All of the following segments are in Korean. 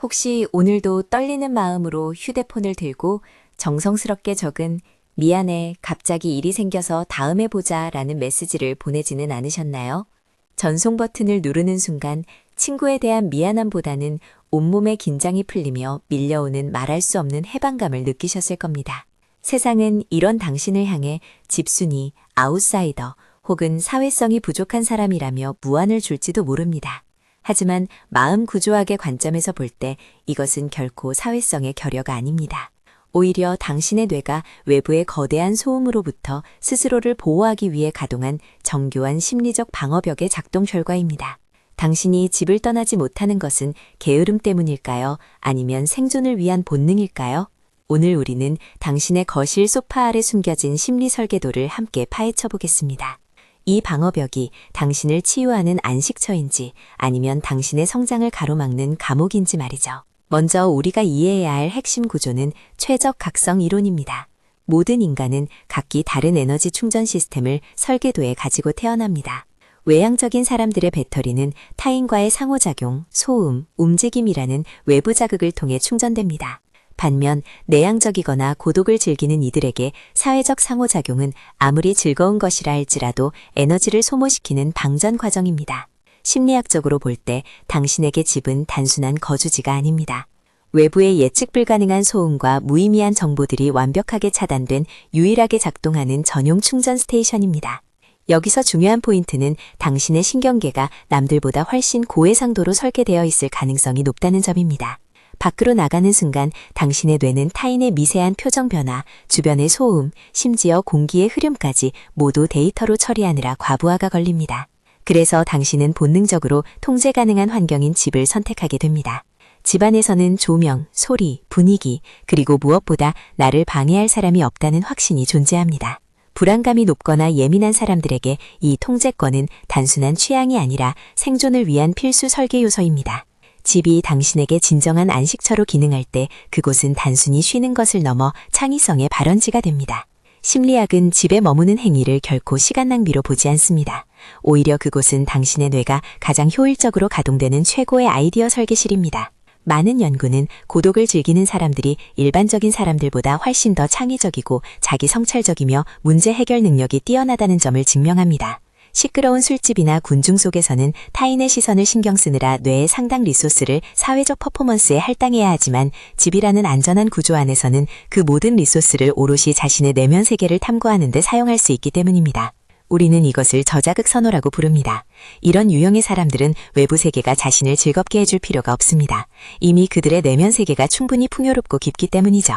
혹시 오늘도 떨리는 마음으로 휴대폰을 들고 정성스럽게 적은 미안해, 갑자기 일이 생겨서 다음에 보자 라는 메시지를 보내지는 않으셨나요? 전송 버튼을 누르는 순간 친구에 대한 미안함보다는 온몸의 긴장이 풀리며 밀려오는 말할 수 없는 해방감을 느끼셨을 겁니다. 세상은 이런 당신을 향해 집순이, 아웃사이더 혹은 사회성이 부족한 사람이라며 무안을 줄지도 모릅니다. 하지만 마음 구조학의 관점에서 볼 때 이것은 결코 사회성의 결여가 아닙니다. 오히려 당신의 뇌가 외부의 거대한 소음으로부터 스스로를 보호하기 위해 가동한 정교한 심리적 방어벽의 작동 결과입니다. 당신이 집을 떠나지 못하는 것은 게으름 때문일까요? 아니면 생존을 위한 본능일까요? 오늘 우리는 당신의 거실 소파 아래 숨겨진 심리 설계도를 함께 파헤쳐 보겠습니다. 이 방어벽이 당신을 치유하는 안식처인지 아니면 당신의 성장을 가로막는 감옥인지 말이죠. 먼저 우리가 이해해야 할 핵심 구조는 최적 각성 이론입니다. 모든 인간은 각기 다른 에너지 충전 시스템을 설계도에 가지고 태어납니다. 외향적인 사람들의 배터리는 타인과의 상호작용, 소음, 움직임이라는 외부 자극을 통해 충전됩니다. 반면 내향적이거나 고독을 즐기는 이들에게 사회적 상호작용은 아무리 즐거운 것이라 할지라도 에너지를 소모시키는 방전 과정입니다. 심리학적으로 볼 때 당신에게 집은 단순한 거주지가 아닙니다. 외부의 예측 불가능한 소음과 무의미한 정보들이 완벽하게 차단된 유일하게 작동하는 전용 충전 스테이션입니다. 여기서 중요한 포인트는 당신의 신경계가 남들보다 훨씬 고해상도로 설계되어 있을 가능성이 높다는 점입니다. 밖으로 나가는 순간 당신의 뇌는 타인의 미세한 표정 변화, 주변의 소음, 심지어 공기의 흐름까지 모두 데이터로 처리하느라 과부하가 걸립니다. 그래서 당신은 본능적으로 통제 가능한 환경인 집을 선택하게 됩니다. 집 안에서는 조명, 소리, 분위기, 그리고 무엇보다 나를 방해할 사람이 없다는 확신이 존재합니다. 불안감이 높거나 예민한 사람들에게 이 통제권은 단순한 취향이 아니라 생존을 위한 필수 설계 요소입니다. 집이 당신에게 진정한 안식처로 기능할 때 그곳은 단순히 쉬는 것을 넘어 창의성의 발원지가 됩니다. 심리학은 집에 머무는 행위를 결코 시간 낭비로 보지 않습니다. 오히려 그곳은 당신의 뇌가 가장 효율적으로 가동되는 최고의 아이디어 설계실입니다. 많은 연구는 고독을 즐기는 사람들이 일반적인 사람들보다 훨씬 더 창의적이고 자기 성찰적이며 문제 해결 능력이 뛰어나다는 점을 증명합니다. 시끄러운 술집이나 군중 속에서는 타인의 시선을 신경 쓰느라 뇌의 상당 리소스를 사회적 퍼포먼스에 할당해야 하지만 집이라는 안전한 구조 안에서는 그 모든 리소스를 오롯이 자신의 내면 세계를 탐구하는 데 사용할 수 있기 때문입니다. 우리는 이것을 저자극 선호라고 부릅니다. 이런 유형의 사람들은 외부 세계가 자신을 즐겁게 해줄 필요가 없습니다. 이미 그들의 내면 세계가 충분히 풍요롭고 깊기 때문이죠.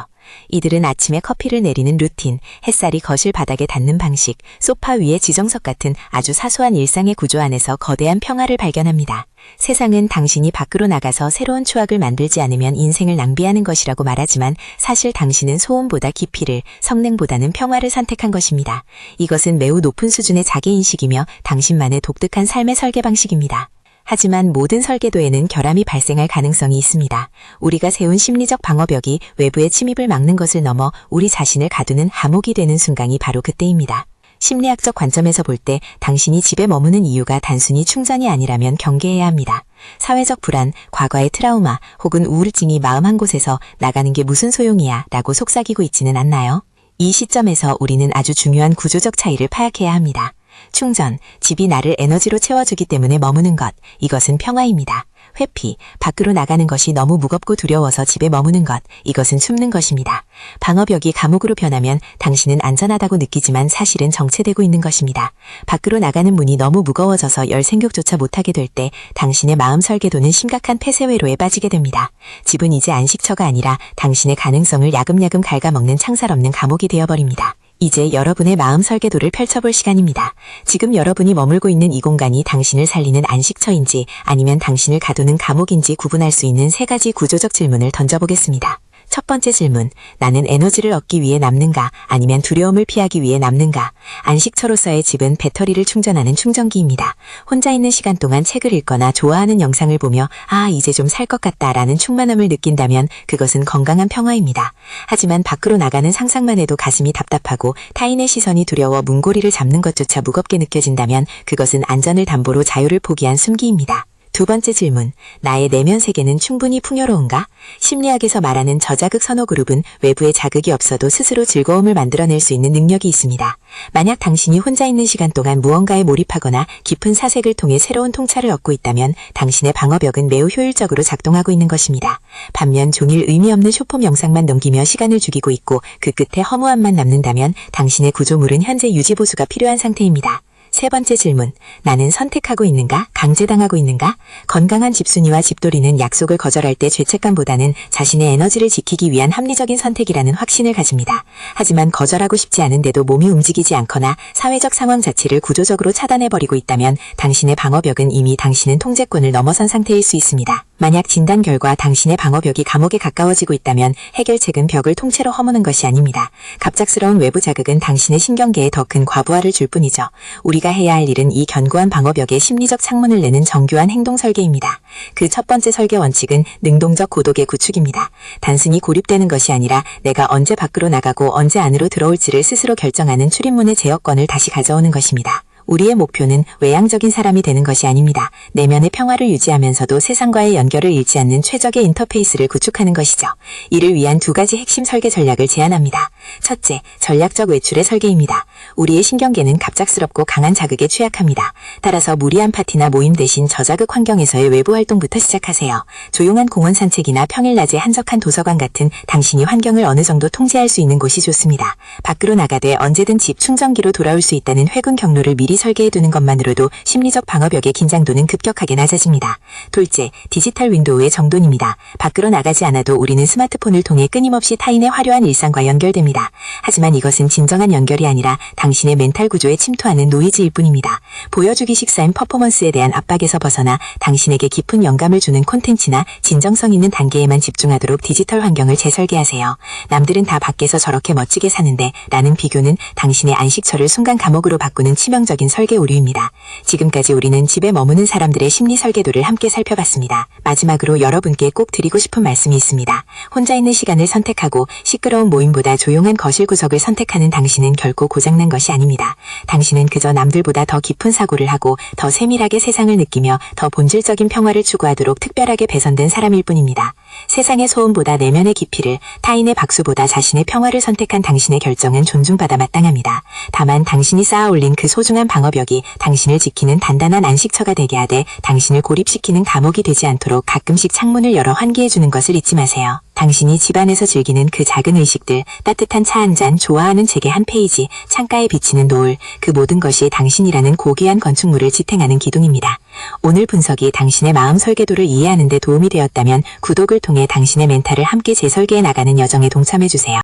이들은 아침에 커피를 내리는 루틴, 햇살이 거실 바닥에 닿는 방식, 소파 위의 지정석 같은 아주 사소한 일상의 구조 안에서 거대한 평화를 발견합니다. 세상은 당신이 밖으로 나가서 새로운 추억을 만들지 않으면 인생을 낭비하는 것이라고 말하지만 사실 당신은 소음보다 깊이를, 성능보다는 평화를 선택한 것입니다. 이것은 매우 높은 수준의 자기인식이며 당신만의 독특한 삶의 설계 방식입니다. 하지만 모든 설계도에는 결함이 발생할 가능성이 있습니다. 우리가 세운 심리적 방어벽이 외부의 침입을 막는 것을 넘어 우리 자신을 가두는 암흑이 되는 순간이 바로 그때입니다. 심리학적 관점에서 볼 때 당신이 집에 머무는 이유가 단순히 충전이 아니라면 경계해야 합니다. 사회적 불안, 과거의 트라우마 혹은 우울증이 마음 한 곳에서 나가는 게 무슨 소용이야 라고 속삭이고 있지는 않나요? 이 시점에서 우리는 아주 중요한 구조적 차이를 파악해야 합니다. 충전, 집이 나를 에너지로 채워주기 때문에 머무는 것, 이것은 평화입니다. 회피, 밖으로 나가는 것이 너무 무겁고 두려워서 집에 머무는 것, 이것은 숨는 것입니다. 방어벽이 감옥으로 변하면 당신은 안전하다고 느끼지만 사실은 정체되고 있는 것입니다. 밖으로 나가는 문이 너무 무거워져서 열 생각조차 못하게 될 때 당신의 마음 설계도는 심각한 폐쇄회로에 빠지게 됩니다. 집은 이제 안식처가 아니라 당신의 가능성을 야금야금 갉아먹는 창살 없는 감옥이 되어버립니다. 이제 여러분의 마음 설계도를 펼쳐볼 시간입니다. 지금 여러분이 머물고 있는 이 공간이 당신을 살리는 안식처인지 아니면 당신을 가두는 감옥인지 구분할 수 있는 3가지 구조적 질문을 던져보겠습니다. 첫 번째 질문, 나는 에너지를 얻기 위해 남는가 아니면 두려움을 피하기 위해 남는가? 안식처로서의 집은 배터리를 충전하는 충전기입니다. 혼자 있는 시간 동안 책을 읽거나 좋아하는 영상을 보며 이제 좀 살 것 같다 라는 충만함을 느낀다면 그것은 건강한 평화입니다. 하지만 밖으로 나가는 상상만 해도 가슴이 답답하고 타인의 시선이 두려워 문고리를 잡는 것조차 무겁게 느껴진다면 그것은 안전을 담보로 자유를 포기한 숨기입니다. 두 번째 질문, 나의 내면 세계는 충분히 풍요로운가? 심리학에서 말하는 저자극 선호 그룹은 외부의 자극이 없어도 스스로 즐거움을 만들어낼 수 있는 능력이 있습니다. 만약 당신이 혼자 있는 시간 동안 무언가에 몰입하거나 깊은 사색을 통해 새로운 통찰을 얻고 있다면 당신의 방어벽은 매우 효율적으로 작동하고 있는 것입니다. 반면 종일 의미 없는 쇼폼 영상만 넘기며 시간을 죽이고 있고 그 끝에 허무함만 남는다면 당신의 구조물은 현재 유지보수가 필요한 상태입니다. 세 번째 질문, 나는 선택하고 있는가? 강제당하고 있는가? 건강한 집순이와 집돌이는 약속을 거절할 때 죄책감보다는 자신의 에너지를 지키기 위한 합리적인 선택이라는 확신을 가집니다. 하지만 거절하고 싶지 않은데도 몸이 움직이지 않거나 사회적 상황 자체를 구조적으로 차단해버리고 있다면 당신의 방어벽은 이미 당신은 통제권을 넘어선 상태일 수 있습니다. 만약 진단 결과 당신의 방어벽이 감옥에 가까워지고 있다면 해결책은 벽을 통째로 허무는 것이 아닙니다. 갑작스러운 외부 자극은 당신의 신경계에 더 큰 과부하를 줄 뿐이죠. 우리가 해야 할 일은 이 견고한 방어벽에 심리적 창문을 내는 정교한 행동 설계입니다. 그 첫 번째 설계 원칙은 능동적 고독의 구축입니다. 단순히 고립되는 것이 아니라 내가 언제 밖으로 나가고 언제 안으로 들어올지를 스스로 결정하는 출입문의 제어권을 다시 가져오는 것입니다. 우리의 목표는 외향적인 사람이 되는 것이 아닙니다. 내면의 평화를 유지하면서도 세상과의 연결을 잃지 않는 최적의 인터페이스를 구축하는 것이죠. 이를 위한 두 가지 핵심 설계 전략을 제안합니다. 첫째, 전략적 외출의 설계입니다. 우리의 신경계는 갑작스럽고 강한 자극에 취약합니다. 따라서 무리한 파티나 모임 대신 저자극 환경에서의 외부 활동부터 시작하세요. 조용한 공원 산책이나 평일 낮에 한적한 도서관 같은 당신이 환경을 어느 정도 통제할 수 있는 곳이 좋습니다. 밖으로 나가되 언제든 집 충전기로 돌아올 수 있다는 회군 경로를 미리 설계해두는 것만으로도 심리적 방어벽의 긴장도는 급격하게 낮아집니다. 둘째, 디지털 윈도우의 정돈입니다. 밖으로 나가지 않아도 우리는 스마트폰을 통해 끊임없이 타인의 화려한 일상과 연결됩니다. 하지만 이것은 진정한 연결이 아니라 당신의 멘탈 구조에 침투하는 노이즈일 뿐입니다. 보여주기식 쌓인 퍼포먼스에 대한 압박에서 벗어나 당신에게 깊은 영감을 주는 콘텐츠나 진정성 있는 단계에만 집중하도록 디지털 환경을 재설계하세요. 남들은 다 밖에서 저렇게 멋지게 사는데 라는 비교는 당신의 안식처를 순간 감옥으로 바꾸는 치명적인 설계 오류입니다. 지금까지 우리는 집에 머무는 사람들의 심리 설계도를 함께 살펴봤습니다. 마지막으로 여러분께 꼭 드리고 싶은 말씀이 있습니다. 혼자 있는 시간을 선택하고 시끄러운 모임보다 조용한 거실 구석을 선택하는 당신은 결코 고장난 것이 아닙니다. 당신은 그저 남들보다 더 깊은 사고를 하고 더 세밀하게 세상을 느끼며 더 본질적인 평화를 추구하도록 특별하게 배선된 사람일 뿐입니다. 세상의 소음보다 내면의 깊이를, 타인의 박수보다 자신의 평화를 선택한 당신의 결정은 존중받아 마땅합니다. 다만 당신이 쌓아 올린 그 소중한 방어벽이 당신을 지키는 단단한 안식처가 되게 하되 당신을 고립시키는 감옥이 되지 않도록 가끔씩 창문을 열어 환기해주는 것을 잊지 마세요. 당신이 집안에서 즐기는 그 작은 의식들, 따뜻한 차 한 잔, 좋아하는 책의 한 페이지, 창가에 비치는 노을, 그 모든 것이 당신이라는 고귀한 건축물을 지탱하는 기둥입니다. 오늘 분석이 당신의 마음 설계도를 이해하는 데 도움이 되었다면 구독을 통해 당신의 멘탈을 함께 재설계해 나가는 여정에 동참해주세요.